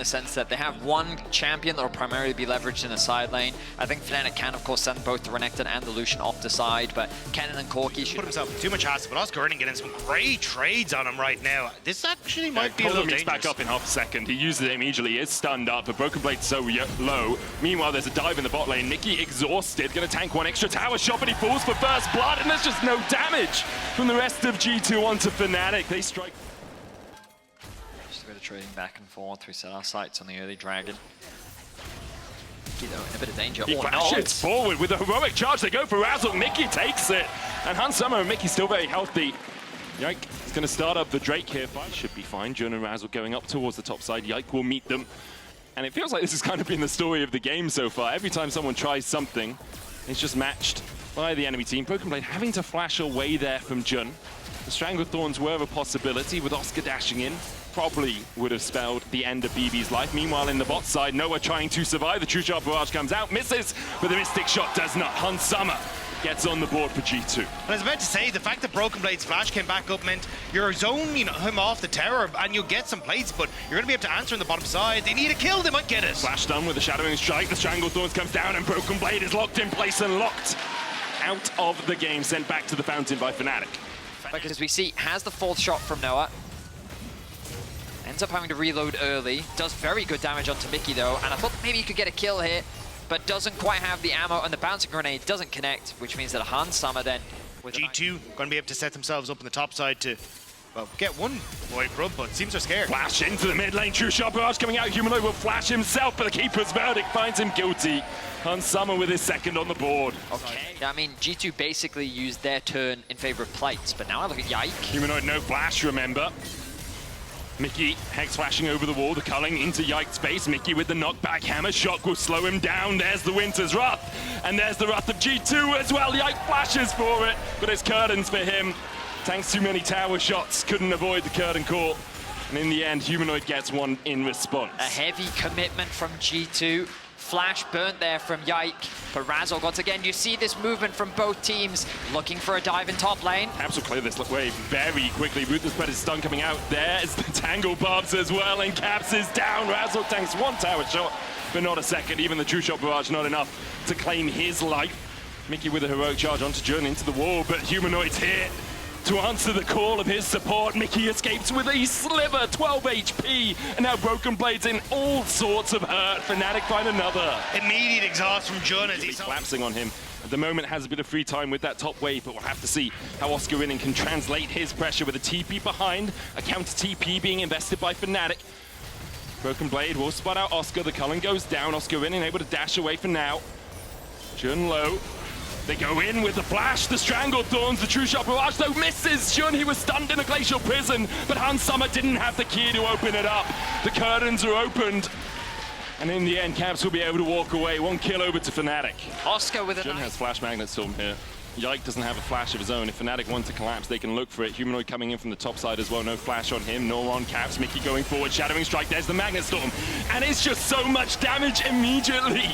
the sense that they have one champion that will primarily be leveraged in the side lane. I think Fnatic can, of course, send both the Renekton and the Lucian off the side, but Kennen and Corki should put himself in too much hassle, but Oscarinin getting some great trades on him right now. This actually might be a little dangerous. Back up in half a second. He uses it immediately. Is stunned up, but Broken Blade's so low. Meanwhile, there's a dive in the bot lane. Miky exhausted, gonna tank one extra tower shot, but he falls for first blood, and there's just no damage from the rest of G2 onto Fnatic. They strike. Just a bit of trading back and forth. We set our sights on the early dragon. Miky, though, in a bit of danger. He flashes forward with a heroic charge. They go for Razork. Miky takes it. And Hunsummer and Miky still very healthy. Yike is going to start up the Drake here. Should be fine. Jhin and Razork going up towards the top side. Yike will meet them. And it feels like this has kind of been the story of the game so far. Every time someone tries something, it's just matched by the enemy team. Broken Blade having to flash away there from Jhin. The Stranglethorns were a possibility with Oscar dashing in. Probably would have spelled the end of BB's life. Meanwhile, in the bot side, Noah trying to survive. The True Shot barrage comes out, misses, but the Mystic Shot does not. Hunsummer gets on the board for G2. And I was about to say, the fact that Broken Blade's flash came back up meant you're zoning him off the tower and you'll get some plates, but you're going to be able to answer on the bottom side. They need a kill, they might get it. Flash done with the Shadowing Strike. The Stranglethorns comes down and Broken Blade is locked in place and locked out of the game, sent back to the fountain by Fnatic. Because we see, has the fourth shot from Noah. Ends up having to reload early. Does very good damage onto Miky, though. And I thought maybe he could get a kill here, but doesn't quite have the ammo, and the bouncing grenade doesn't connect, which means that Hunsummer then... with G2 going to be able to set themselves up on the top side to, well, get one white rub, but seems they're scared. Flash into the mid lane. True Shot barrage coming out. Humanoid will flash himself, but the Keeper's verdict finds him guilty. Hunsummer with his second on the board. Okay. Yeah, I mean, G2 basically used their turn in favor of plates, but now I look at Yike. Humanoid no flash, remember. Miky Hex flashing over the wall, the culling into Yike's space. Miky with the knockback hammer. Shock will slow him down. There's the Winter's Wrath. And there's the Wrath of G2 as well. Yike flashes for it, but it's curtains for him. Tanks too many tower shots, couldn't avoid the curtain call. And in the end, Humanoid gets one in response. A heavy commitment from G2. Flash burnt there from Yike, but Razork, once again, you see this movement from both teams, looking for a dive in top lane. Caps will clear this wave very quickly. Ruthless Predator's stun coming out. There's the Tangle Barbs as well, and Caps is down. Razork tanks one tower shot, but not a second. Even the True Shot barrage not enough to claim his life. Miky with a heroic charge onto Jhin into the wall, but Humanoid's here to answer the call of his support. Miky escapes with a sliver, 12 HP, and now Broken Blade's in all sorts of hurt. Fnatic find another. Immediate exhaust from Jhin as he's collapsing on him. At the moment has a bit of free time with that top wave, but we'll have to see how Oscarinin can translate his pressure with a TP behind, a counter TP being invested by Fnatic. Broken Blade will spot out Oscar, the culling goes down. Oscarinin able to dash away for now. Jhin low. They go in with the flash, the Stranglethorns, the True Shot barrage, though misses. Jhin, he was stunned in a glacial prison, but Hunsummer didn't have the key to open it up. The curtains are opened, and in the end, Caps will be able to walk away. One kill over to Fnatic. Oscar with a Jhin has Flash Magnet Storm here. Yike doesn't have a flash of his own. If Fnatic want to collapse, they can look for it. Humanoid coming in from the top side as well. No flash on him, nor on Caps. Miky going forward, Shadowing Strike. There's the Magnet Storm, and it's just so much damage immediately.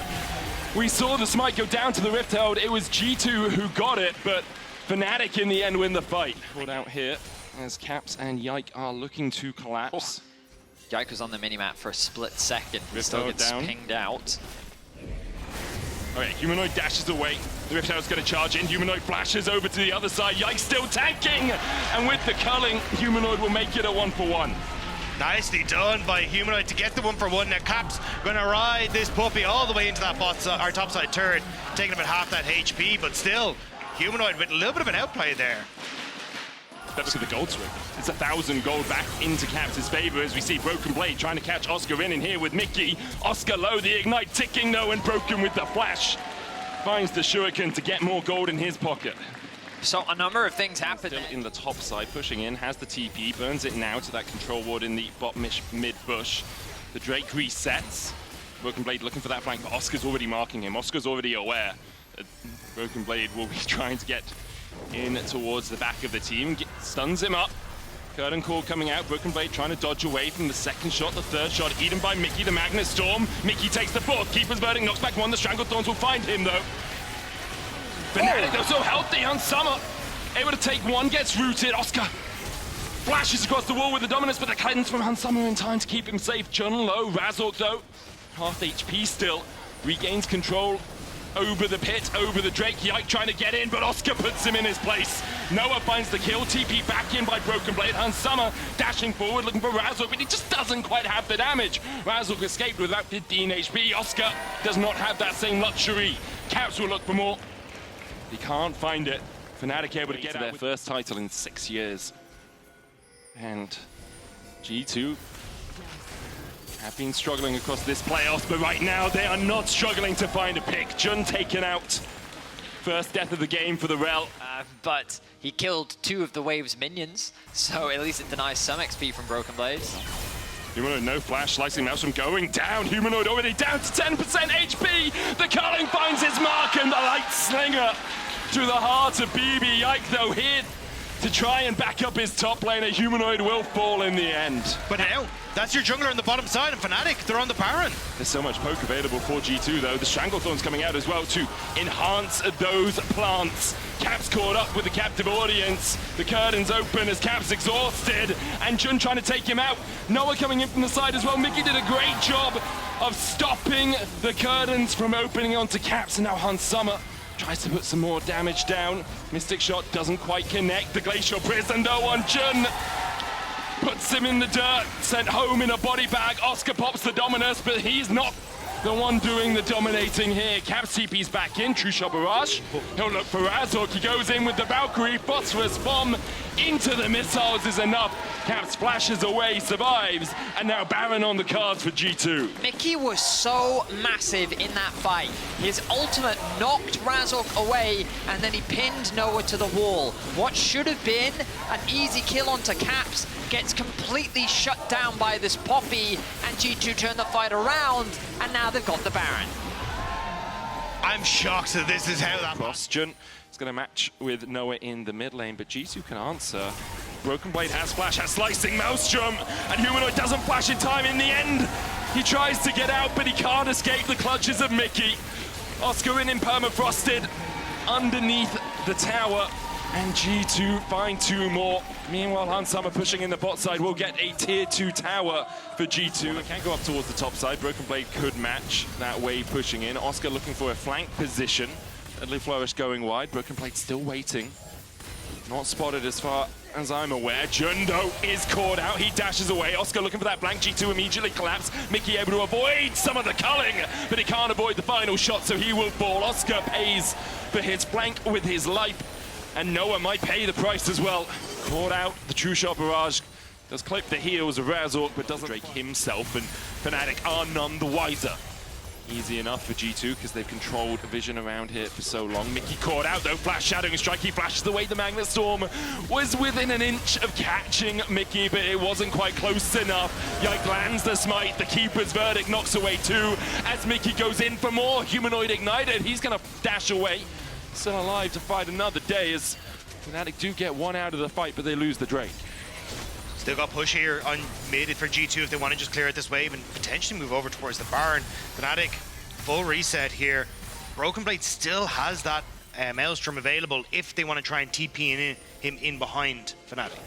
We saw the smite go down to the Rift Herald. It was G2 who got it, but Fnatic in the end win the fight. Pulled out here as Caps and Yike are looking to collapse. Yike was on the minimap for a split second. Rift Still Herald gets down. pinged out. Okay, Humanoid dashes away. The Rift Herald's going to charge in. Humanoid flashes over to the other side. Yike still tanking! And with the culling, Humanoid will make it a 1-for-1. Nicely done by Humanoid to get the 1-for-1. Now Caps gonna ride this puppy all the way into that our top side turret, taking about half that HP, but still, Humanoid with a little bit of an outplay there. Let's look at the gold swing. It's 1,000 gold back into Caps' favor as we see Broken Blade trying to catch Oscarinin here with Miky. Oscar low, the ignite ticking though, and Broken with the flash. Finds the Shuriken to get more gold in his pocket. So a number of things happen. Still in the top side, pushing in, has the TP, burns it now to that control ward in the bot mid bush. The Drake resets. Broken Blade looking for that flank, but Oscar's already marking him. Oscar's already aware that Broken Blade will be trying to get in towards the back of the team. Stuns him up. Curtain call coming out. Broken Blade trying to dodge away from the second shot, the third shot, eaten by Miky, the Magnet Storm. Miky takes the fourth. Keeper's verdict knocks back one. The Stranglethorns will find him though. Fnatic, they're so healthy on Summer. Able to take one, gets rooted. Oscar flashes across the wall with the dominance, but the cleanse from Hansama in time to keep him safe. Jhin low, Razork though, half HP still, regains control over the pit, over the Drake. Yike trying to get in, but Oscar puts him in his place. Noah finds the kill, TP back in by Broken Blade. Hansama dashing forward, looking for Razork, but he just doesn't quite have the damage. Razork escaped with about 15 HP. Oscar does not have that same luxury. Caps will look for more. He can't find it. Fnatic able to get their first title in 6 years. And G2 have been struggling across this playoffs, but right now they are not struggling to find a pick. Jhin taken out. First death of the game for the Rell. But he killed 2 of the wave's minions, so at least it denies some XP from Broken Blades. Humanoid, no flash, slicing mouse from going down. Humanoid already down to 10% HP. The culling finds its mark, and the light slinger to the heart of BB. Yike though here to try and back up his top laner. Humanoid will fall in the end. But now, that's your jungler on the bottom side, and Fnatic, they're on the Baron. There's so much poke available for G2 though. The Stranglethorn's coming out as well to enhance those plants. Caps caught up with the captive audience. The curtains open as Caps exhausted, and Jhin trying to take him out. Noah coming in from the side as well. Mickey did a great job of stopping the curtains from opening onto Caps, and now Hansama tries to put some more damage down. MikyX doesn't quite connect. The Glacial Prison though on Jhin puts him in the dirt, sent home in a body bag. Oscar pops the Dominus, but he's not the one doing the dominating here. Caps TP's back in, True Shot Barrage. He'll look for Razork, he goes in with the Valkyrie, Phosphorus Bomb into the missiles is enough. Caps flashes away, survives, and now Baron on the cards for G2. Mickey was so massive in that fight. His ultimate knocked Razork away, and then he pinned Noah to the wall. What should have been an easy kill onto Caps gets completely shut down by this Poppy, and G2 turn the fight around, and now they've got the Baron. I'm shocked that this is how that... Jhin is going to match with Noah in the mid lane, but G2 can answer. Broken Blade has flash, has slicing Maelstrom, and Humanoid doesn't flash in time in the end. He tries to get out, but he can't escape the clutches of Mickey. Oscarinin permafrosted underneath the tower, and G2 find 2 more. Meanwhile, Hansama pushing in the bot side will get a tier 2 tower for G2. They can't go up towards the top side. Broken Blade could match that wave pushing in. Oscar looking for a flank position. Deadly Flourish going wide. Broken Blade still waiting. Not spotted as far as I'm aware. Jhin though is caught out. He dashes away. Oscar looking for that flank. G2 immediately collapse. Mickey able to avoid some of the culling, but he can't avoid the final shot, so he will fall. Oscar pays for his flank with his life, and Noah might pay the price as well. Caught out. The True Shot Barrage does clip the heels of Razork, but doesn't Drake himself, and Fnatic are none the wiser. Easy enough for G2 because they've controlled vision around here for so long. Mickey caught out though, flash shadowing strike. He flashes away. The Magnet Storm was within an inch of catching Mickey, but it wasn't quite close enough. Yike lands the smite. The Keeper's Verdict knocks away 2 as Mickey goes in for more. Humanoid ignited. He's gonna dash away. Still alive to fight another day as Fnatic do get 1 out of the fight, but they lose the Drake. Still got push here on mid for G2 if they want to just clear out this wave and potentially move over towards the Baron. Fnatic, full reset here. Broken Blade still has that Maelstrom available if they want to try and TP him in behind Fnatic.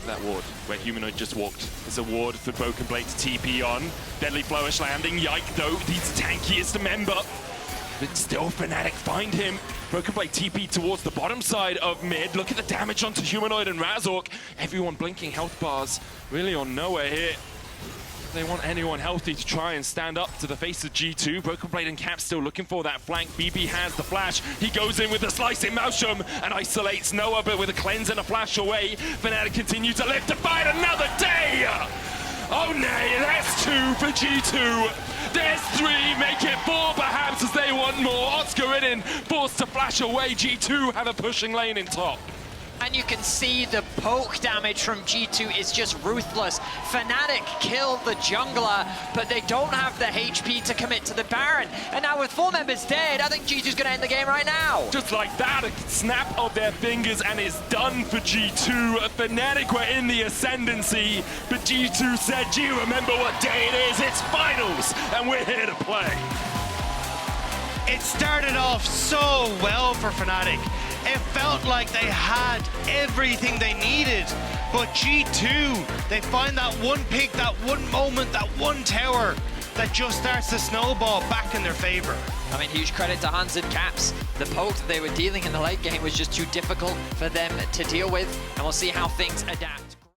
That ward where Humanoid just walked. There's a ward for Broken Blade to TP on. Deadly Flourish landing. Yike though, he's the tankiest member. But still Fnatic find him. Broken Blade TP towards the bottom side of mid. Look at the damage onto Humanoid and Razork. Everyone blinking health bars really on Noah here. They want anyone healthy to try and stand up to the face of G2. Broken Blade and Cap still looking for that flank. BB has the flash. He goes in with the slicing Maelstrom and isolates Noah, but with a cleanse and a flash away, Fnatic continue to live to fight another day! Oh nay, that's 2 for G2. There's 3, make it 4 perhaps as they want more. Oscarinin forced to flash away. G2 have a pushing lane in top. And you can see the poke damage from G2 is just ruthless. Fnatic killed the jungler, but they don't have the HP to commit to the Baron. And now with 4 members dead, I think G2's gonna end the game right now. Just like that, a snap of their fingers and it's done for G2. Fnatic were in the ascendancy, but G2 said, "G, remember what day it is? It's finals, and we're here to play." It started off so well for Fnatic. It felt like they had everything they needed, But G2, they find that one pick, that one moment, that one tower that just starts to snowball back in their favor. I mean, huge credit to Hans and Caps. The poke that they were dealing in the late game was just too difficult for them to deal with, and we'll see how things adapt.